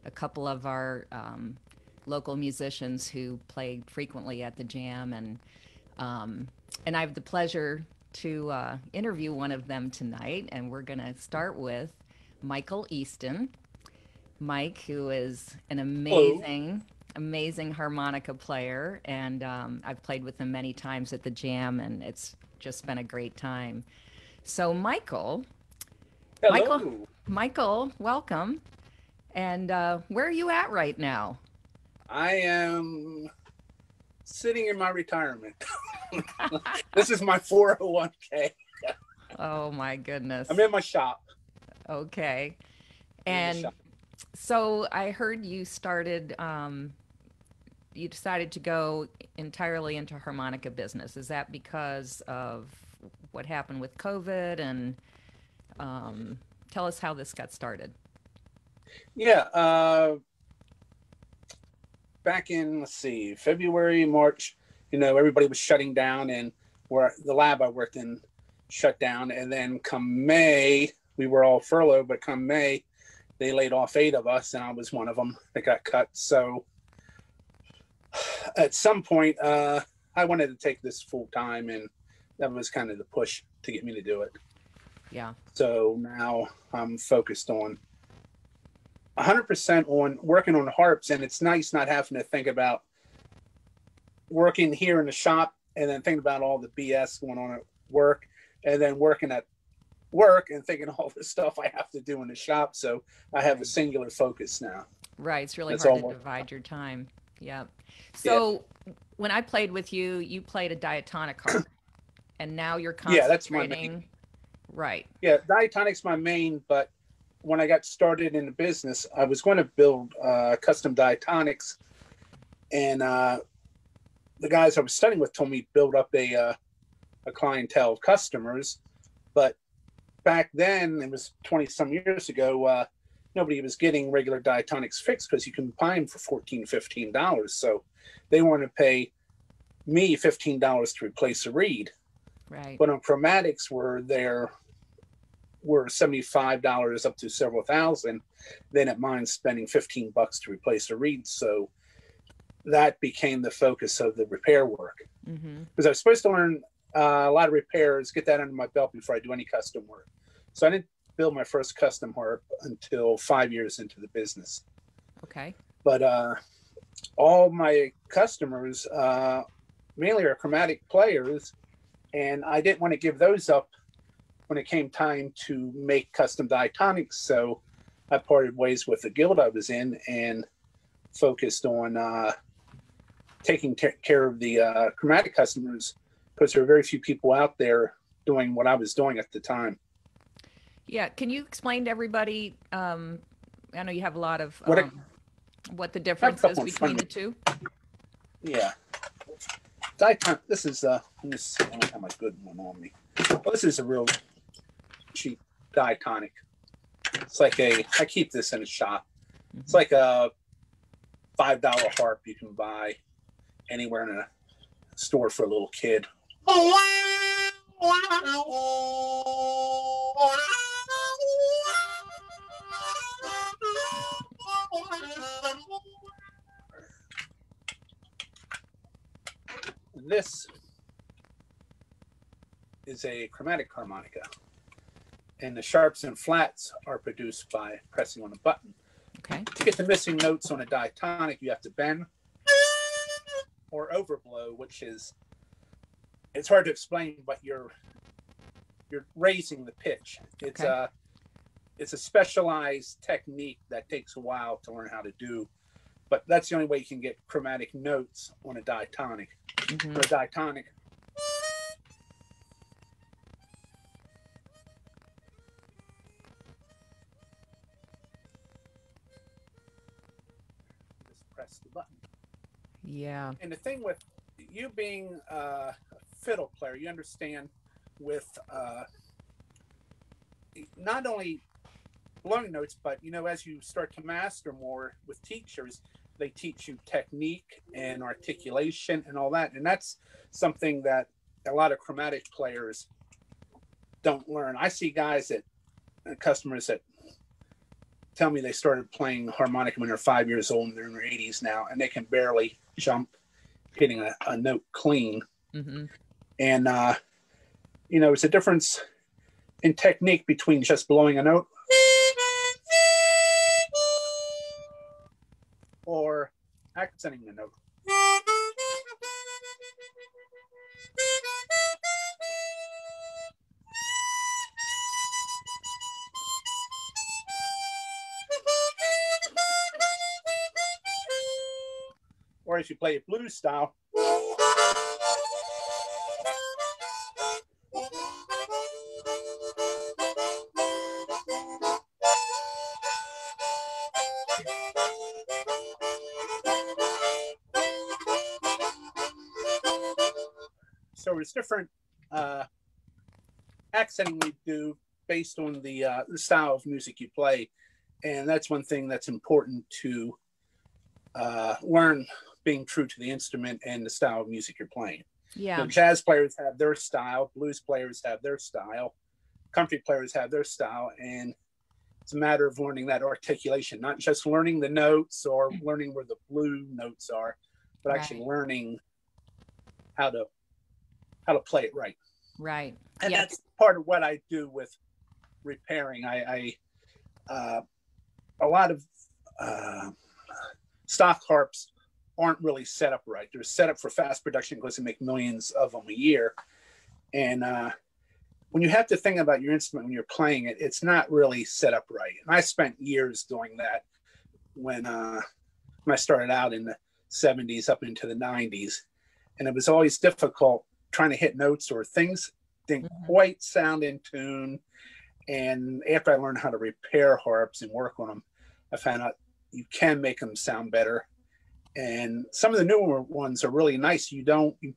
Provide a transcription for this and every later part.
a couple of our local musicians who played frequently at the jam, and I have the pleasure to interview one of them tonight. And we're going to start with Michael Easton. Mike, who is an Hello. amazing harmonica player, and I've played with him many times at the jam, and it's just been a great time. So, Michael, Hello. Michael, welcome. And where are you at right now? I am sitting in my retirement. This is my 401k. Oh my I'm goodness. in my shop. Okay. I'm in the And shop. so I heard you decided to go entirely into harmonica business. Is that because of what happened with COVID? And tell us how this got started. Yeah. Back in, let's see, February, March, everybody was shutting down, and where the lab I worked in shut down. And then come May, we were all furloughed, but come May, they laid off 8 of us, and I was one of them that got cut. So at some point, I wanted to take this full time, and that was kind of the push to get me to do it. Yeah. So now I'm focused on 100% on working on harps, and it's nice not having to think about working here in the shop and then thinking about all the BS going on at work, and then working at work and thinking all the stuff I have to do in the shop. So I have a Right. singular focus now. Right. It's really That's hard to all. divide your time. Yeah. Yeah, So when I played with you, you played a diatonic harp, and now you're yeah, that's my main. concentrating. Right. Yeah, diatonic's my main, but when I got started in the business, I was going to build custom diatonics, and the guys I was studying with told me build up a clientele of customers. But back then, it was 20 some years ago, nobody was getting regular diatonics fixed because you can buy them for $14, $15. So they wanted to pay me $15 to replace a reed. Right. But on chromatics, were $75 up to several thousand, then at mine spending $15 to replace a reed. So that became the focus of the repair work, Mm-hmm. because I was supposed to learn a lot of repairs, get that under my belt before I do any custom work. So I didn't build my first custom harp until 5 years into the business. Okay. But all my customers mainly are chromatic players, and I didn't want to give those up when it came time to make custom diatonics. So I parted ways with the guild I was in and focused on taking care of the chromatic customers, because there are very few people out there doing what I was doing at the time. Yeah. Can you explain to everybody? I know you have a lot of What I what the have a difference is couple in front between of the me. two. Yeah, diatonic. This is let me see. I don't have my good one on me. Well, this is a real cheap diatonic. It's like I keep this in a shop. It's Mm-hmm. like a $5 harp you can buy anywhere in a store for a little kid. This is a chromatic harmonica, and the sharps and flats are produced by pressing on a button. Okay. To get the missing notes on a diatonic, you have to bend or overblow, which is, it's hard to explain, but you're raising the pitch. Okay. It's a specialized technique that takes a while to learn how to do, but that's the only way you can get chromatic notes on a diatonic. Mm-hmm. For a diatonic, just press the button. Yeah. And the thing with you being a fiddle player, you understand with not only blowing notes, but as you start to master more with teachers, they teach you technique and articulation and all that. And that's something that a lot of chromatic players don't learn. I see guys that customers that tell me they started playing harmonica when they're 5 years old and they're in their 80s now, and they can barely jump hitting a note clean. Mm-hmm. And, it's a difference in technique between just blowing a note or accenting the note. Or if you play it blues style, so it's different accenting we do based on the style of music you play. And that's one thing that's important to learn, being true to the instrument and the style of music you're playing. Yeah. Jazz players have their style, blues players have their style, country players have their style, and it's a matter of learning that articulation, not just learning the notes or learning where the blue notes are, but actually learning how to play it right. Right. And that's part of what I do with repairing. A lot of stock harps aren't really set up right. They're set up for fast production because they make millions of them a year. And when you have to think about your instrument when you're playing it, it's not really set up right. And I spent years doing that when I started out in the 70s up into the 90s. And it was always difficult trying to hit notes or things didn't quite sound in tune. And after I learned how to repair harps and work on them, I found out you can make them sound better. And some of the newer ones are really nice. You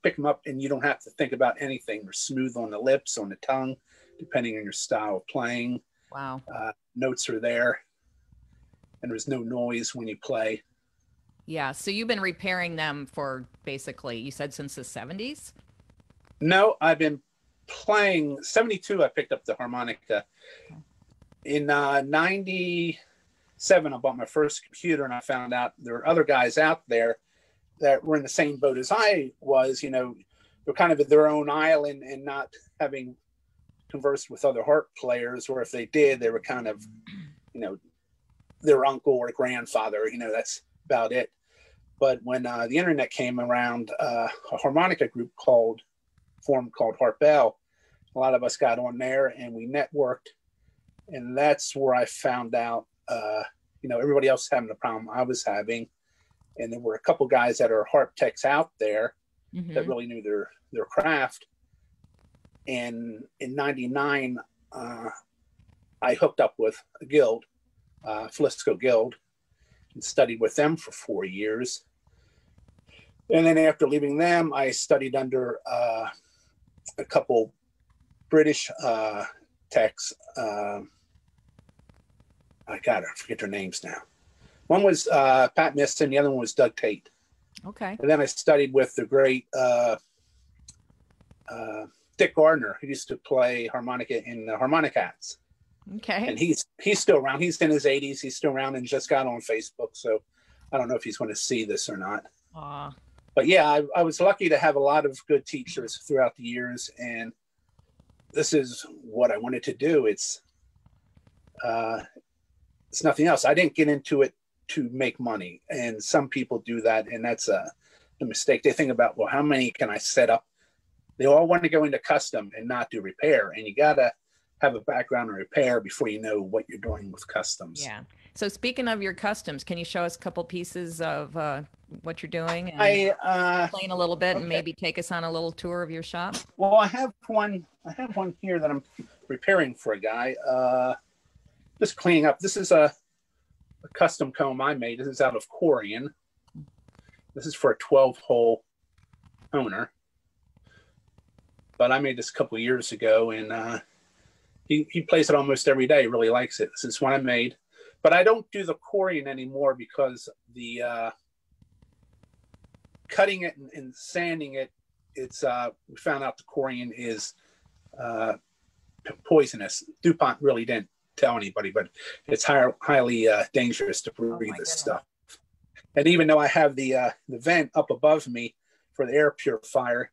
pick them up and you don't have to think about anything. They're smooth on the lips, on the tongue, depending on your style of playing. Wow. Notes are there, and there's no noise when you play. Yeah. So you've been repairing them for basically, you said since the 70s? No, I've been playing 72. I picked up the harmonica. In 97, I bought my first computer, and I found out there were other guys out there that were in the same boat as I was. They're kind of in their own island and not having conversed with other harp players, or if they did, they were kind of, their uncle or grandfather. That's about it. But when the internet came around, a harmonica group formed called Harpel. A lot of us got on there and we networked, and that's where I found out everybody else having the problem I was having. And there were a couple guys that are harp techs out there that really knew their craft. And in 99, I hooked up with a guild, Flisco Guild, and studied with them for 4 years. And then after leaving them, I studied under a couple British techs. I forget their names now. One was Pat Miston, the other one was Doug Tate. Okay. And then I studied with the great Dick Gardner, who used to play harmonica in the Harmonica Hats. Okay. And he's still around. He's in his 80s. He's still around and just got on Facebook. So I don't know if he's going to see this or not. But yeah, I was lucky to have a lot of good teachers throughout the years. And this is what I wanted to do. It's nothing else. I didn't get into it to make money. And some people do that. And that's a mistake. They think about, well, how many can I set up? They all want to go into custom and not do repair. And you got to have a background in repair before you know what you're doing with customs. Yeah. So speaking of your customs, can you show us a couple pieces of what you're doing and explain a little bit and maybe take us on a little tour of your shop? Well, I have one here that I'm repairing for a guy. Just cleaning up. This is a custom comb I made. This is out of Corian. This is for a 12-hole owner. But I made this a couple of years ago, and he plays it almost every day. He really likes it. This is one I made. But I don't do the Corian anymore because the cutting it and sanding it, we found out the Corian is poisonous. DuPont really didn't tell anybody, but it's highly dangerous to Oh breathe my this goodness. stuff. And even though I have the vent up above me for the air purifier,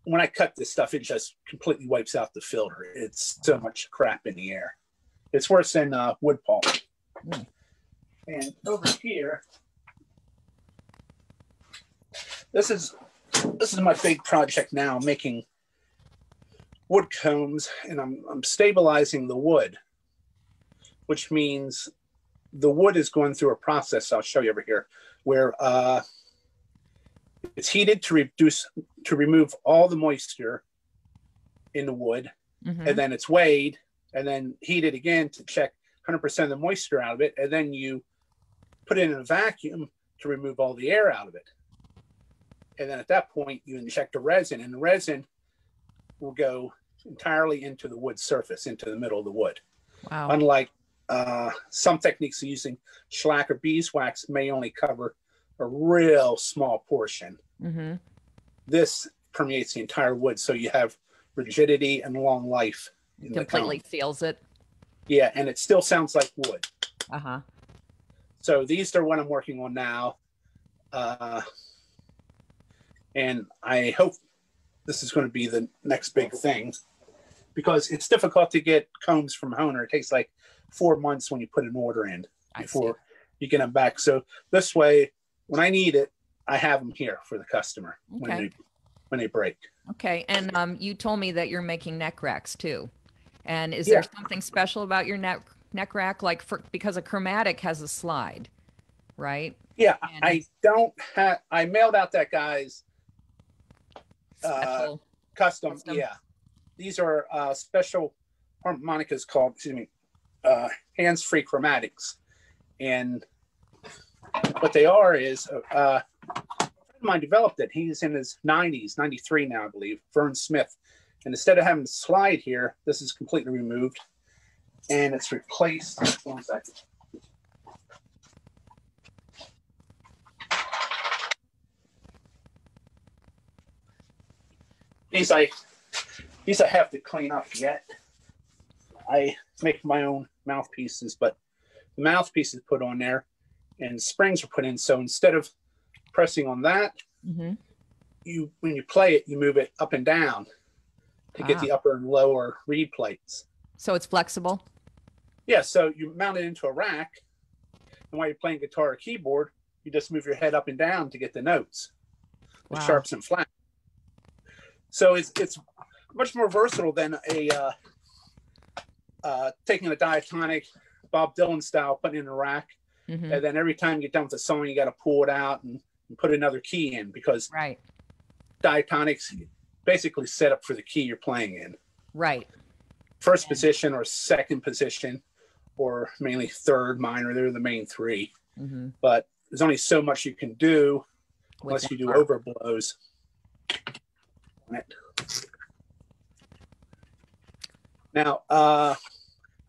when I cut this stuff, it just completely wipes out the filter. It's so much crap in the air. It's worse than wood pulp. Mm. And over here, this is my big project now, making wood combs, and I'm stabilizing the wood, which means the wood is going through a process I'll show you over here, where it's heated to remove all the moisture in the wood, and then it's weighed and then heated again to check 100% of the moisture out of it, and then you put it in a vacuum to remove all the air out of it. And then at that point, you inject a resin, and the resin will go entirely into the wood surface, into the middle of the wood. Wow. Unlike some techniques of using shellac or beeswax may only cover a real small portion. This permeates the entire wood, so you have rigidity and long life. Completely seals it. Yeah, and it still sounds like wood. Uh-huh. So these are what I'm working on now. And I hope this is going to be the next big thing, because it's difficult to get combs from Honer. It takes like 4 months when you put an order in before you get them back. So this way, when I need it, I have them here for the customer when they break. Okay. And you told me that you're making neck racks too. And is there something special about your neck rack? Like because a chromatic has a slide, right? Yeah, I mailed out that guy's custom. Yeah, these are special harmonicas called, hands-free chromatics. And what they are is a friend of mine developed it. He's in his 90s, 93 now, I believe, Vern Smith. And instead of having the slide here, this is completely removed, and it's replaced. 1 second. These I have to clean up yet. I make my own mouthpieces, but the mouthpiece is put on there and springs are put in. So instead of pressing on that, when you play it, you move it up and down to get the upper and lower reed plates. So it's flexible? Yeah, so you mount it into a rack, and while you're playing guitar or keyboard, you just move your head up and down to get the notes, the sharps and flats. So it's much more versatile than taking a diatonic, Bob Dylan style, putting it in a rack, and then every time you get done with the song, you got to pull it out and put another key in, because diatonics basically set up for the key you're playing in. Right. First position or second position, or mainly third minor. They're the main three. But there's only so much you can do unless you do overblows on it. Now, I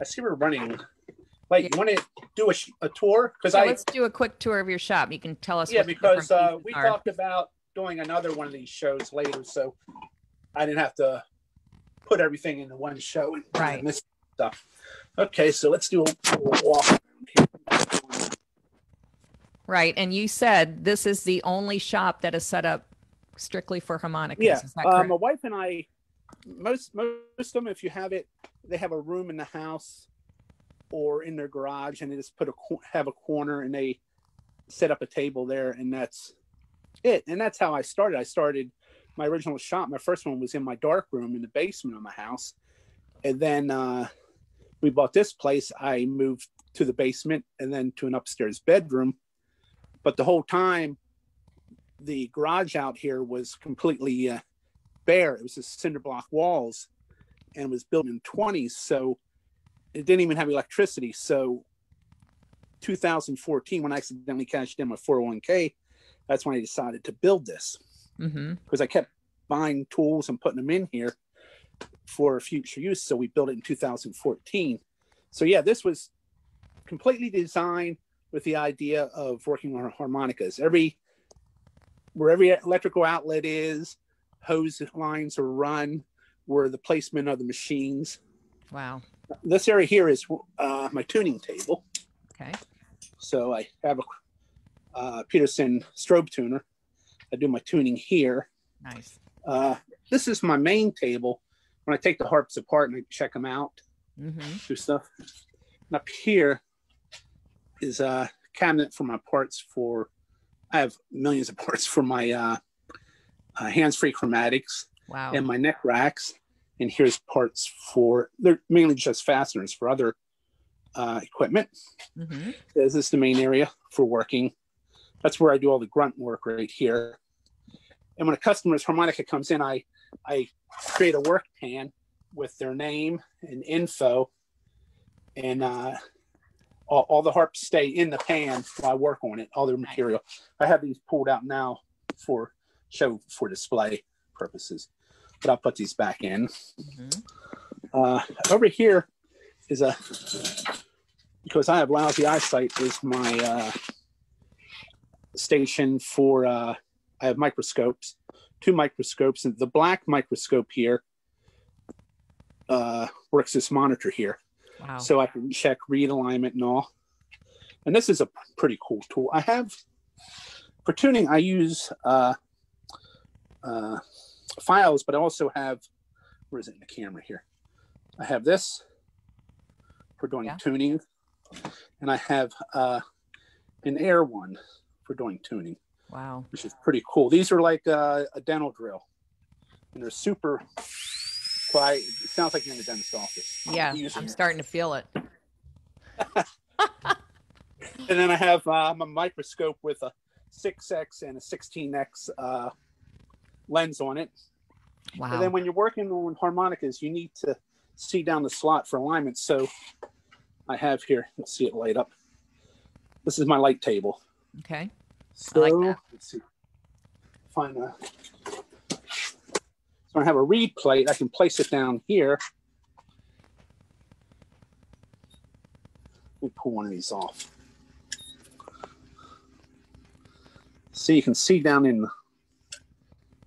see we're running. Like, you want to do a tour? Let's do a quick tour of your shop. You can tell us. Yeah, because we talked about doing another one of these shows later, so I didn't have to put everything into one show and miss stuff. Okay, so let's do a walk around here. Right, and you said this is the only shop that is set up strictly for harmonicas. Yeah, is that correct? my wife and I, most of them, if you have it, they have a room in the house or in their garage, and they just have a corner, and they set up a table there, and that's it. And that's how I started. I started my original shop. My first one was in my dark room in the basement of my house, and then we bought this place. I moved to the basement and then to an upstairs bedroom. But the whole time, the garage out here was completely bare. It was just cinder block walls, and it was built in the 20s, so it didn't even have electricity. So 2014, when I accidentally cashed in my 401k, that's when I decided to build this, because I kept buying tools and putting them in here for future use. So we built it in 2014. So yeah, this was completely designed with the idea of working on harmonicas. Where every electrical outlet is, hose lines are run, where the placement of the machines. Wow. This area here is my tuning table. Okay. So I have a Peterson strobe tuner. I do my tuning here. Nice. This is my main table when I take the harps apart and I check them out, do stuff. And up here is a cabinet for my parts for, I have millions of parts for my hands-free chromatics. Wow. And my neck racks. And here's parts for, they're mainly just fasteners for other equipment. This is the main area for working. That's where I do all the grunt work right here. And when a customer's harmonica comes in, I create a work pan with their name and info, and all the harps stay in the pan while I work on it, all their material. I have these pulled out now for show for display purposes, but I'll put these back in. Over here is because I have lousy eyesight, is my station for, I have microscopes, 2 microscopes, and the black microscope here works this monitor here. Wow. So I can check read alignment and all. And this is a pretty cool tool. I have, for tuning, I use files, but I also have, where is it in the camera here? I have this for doing tuning, and I have an air one for doing tuning. Wow. Which is pretty cool. These are like a dental drill, and they're super quiet. It sounds like you're in the dentist office. Yeah, I'm starting to feel it. And then I have a microscope with a 6x and a 16x lens on it. Wow. And then when you're working on harmonicas, you need to see down the slot for alignment. So I have here, let's see it light up. This is my light table. Okay. So I like that. let's see. Find a, so I have a reed plate. I can place it down here. Let me pull one of these off. See, you can see down in the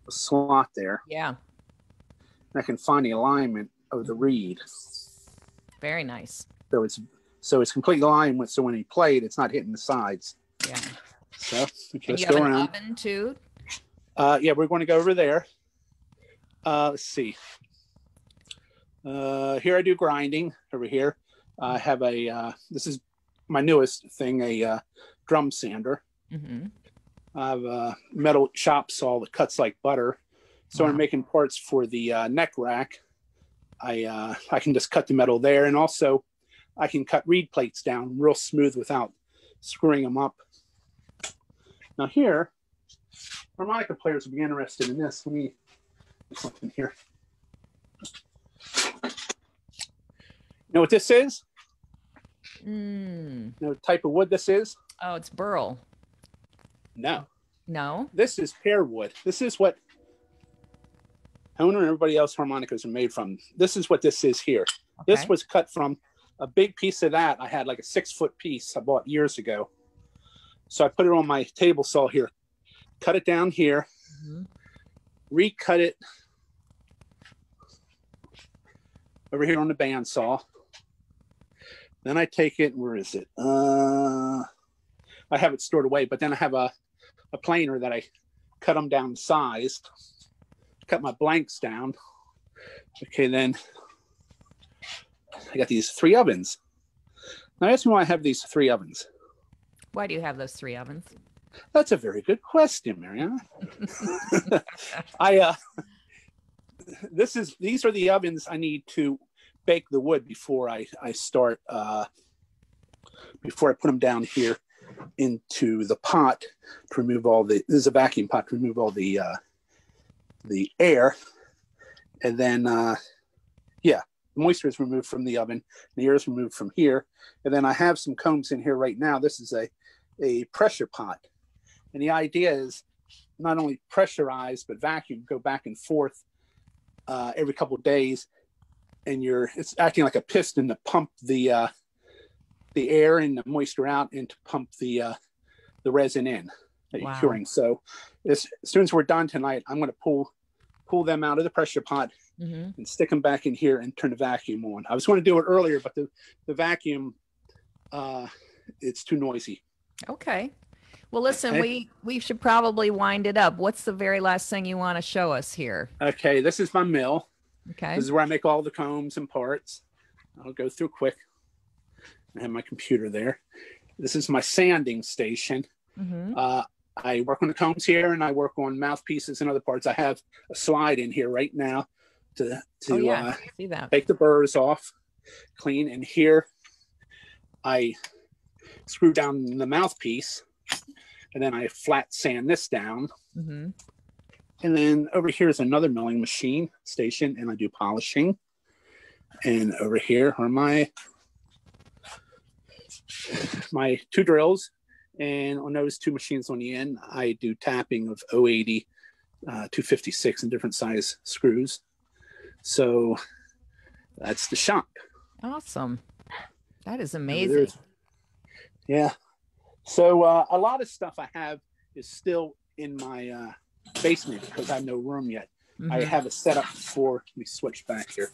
slot there. Yeah. And I can find the alignment of the reed. Very nice. So it's completely aligned with, so when you play it, it's not hitting the sides. Yeah. So and you have an oven too? Yeah, we're going to go over there. Let's see. Here I do grinding over here. I have a, this is my newest thing, a drum sander. I have a metal chop saw that cuts like butter. So when I'm making parts for the neck rack, I can just cut the metal there. And also I can cut reed plates down real smooth without screwing them up. Now here, harmonica players will be interested in this. Let me put something here. You know what this is? You know what type of wood this is? Oh, it's burl. No. No? This is pear wood. This is what Honer and everybody else harmonicas are made from. This is what this is here. Okay. This was cut from a big piece of that. I had like a 6-foot piece I bought years ago. So I put it on my table saw here, cut it down here, recut it over here on the bandsaw. Then I take it, where is it? I have it stored away, but then I have a planer that I cut them down size, cut my blanks down. Okay, then I got these 3 ovens. Now ask me why I have these 3 ovens. Why do you have those 3 ovens? That's a very good question, Mariana. These are the ovens I need to bake the wood before I start, before I put them down here into the pot to remove all the, this is a vacuum pot to remove all the air. And then, yeah, the moisture is removed from the oven, the air is removed from here. And then I have some combs in here right now. This is a pressure pot. And the idea is not only pressurize, but vacuum, go back and forth every couple of days. And it's acting like a piston to pump the air and the moisture out and to pump the resin in that you're curing. So as soon as we're done tonight, I'm going to pull them out of the pressure pot Mm-hmm. and stick them back in here and turn the vacuum on. I was going to do it earlier, but the vacuum, it's too noisy. Okay. Well, listen, Okay. we should probably wind it up. What's the very last thing you want to show us here? Okay, this is my mill. Okay. This is where I make all the combs and parts. I'll go through quick. I have my computer there. This is my sanding station. Mm-hmm. I work on the combs here, and I work on mouthpieces and other parts. I have a slide in here right now to see that. take the burrs off, clean. And here I screw down the mouthpiece, and then I flat sand this down. Mm-hmm. And then over here is another milling machine station, and I do polishing. And over here are my two drills. And on those two machines on the end, I do tapping of 080, 256 and different size screws. So that's the shop. Awesome. That is amazing. Yeah. So a lot of stuff I have is still in my basement because I have no room yet. Mm-hmm. I have a setup for, let me switch back here.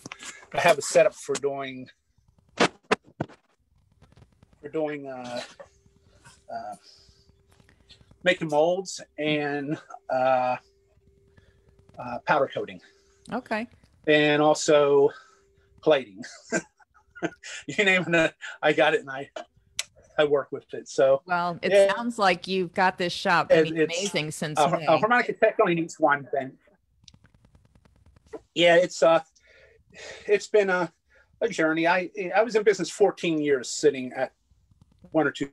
I have a setup for doing making molds and powder coating. Okay. And also plating. You name it, I got it, and I work with it. So well, it sounds like you've got this shop. I mean, amazing since May. A harmonica tech only needs one thing. Yeah, it's been a journey. I was in business 14 years, sitting at one or two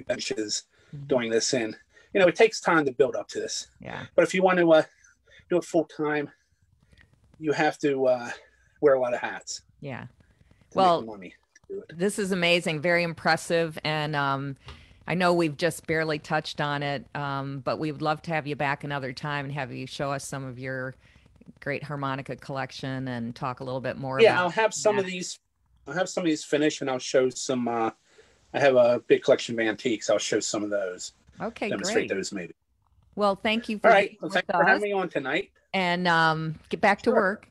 benches doing this, and it takes time to build up to this. Yeah. But if you want to do it full time, you have to wear a lot of hats. Yeah. Well, this is amazing, very impressive, and I know we've just barely touched on it, but we would love to have you back another time and have you show us some of your great harmonica collection and talk a little bit more. Yeah, I'll have some of these. I'll have some of these finished, and I'll show some. I have a big collection of antiques. I'll show some of those. Okay, demonstrate great. those maybe. Well, thank you for all right. Well, thanks for having me on tonight. And get back to work.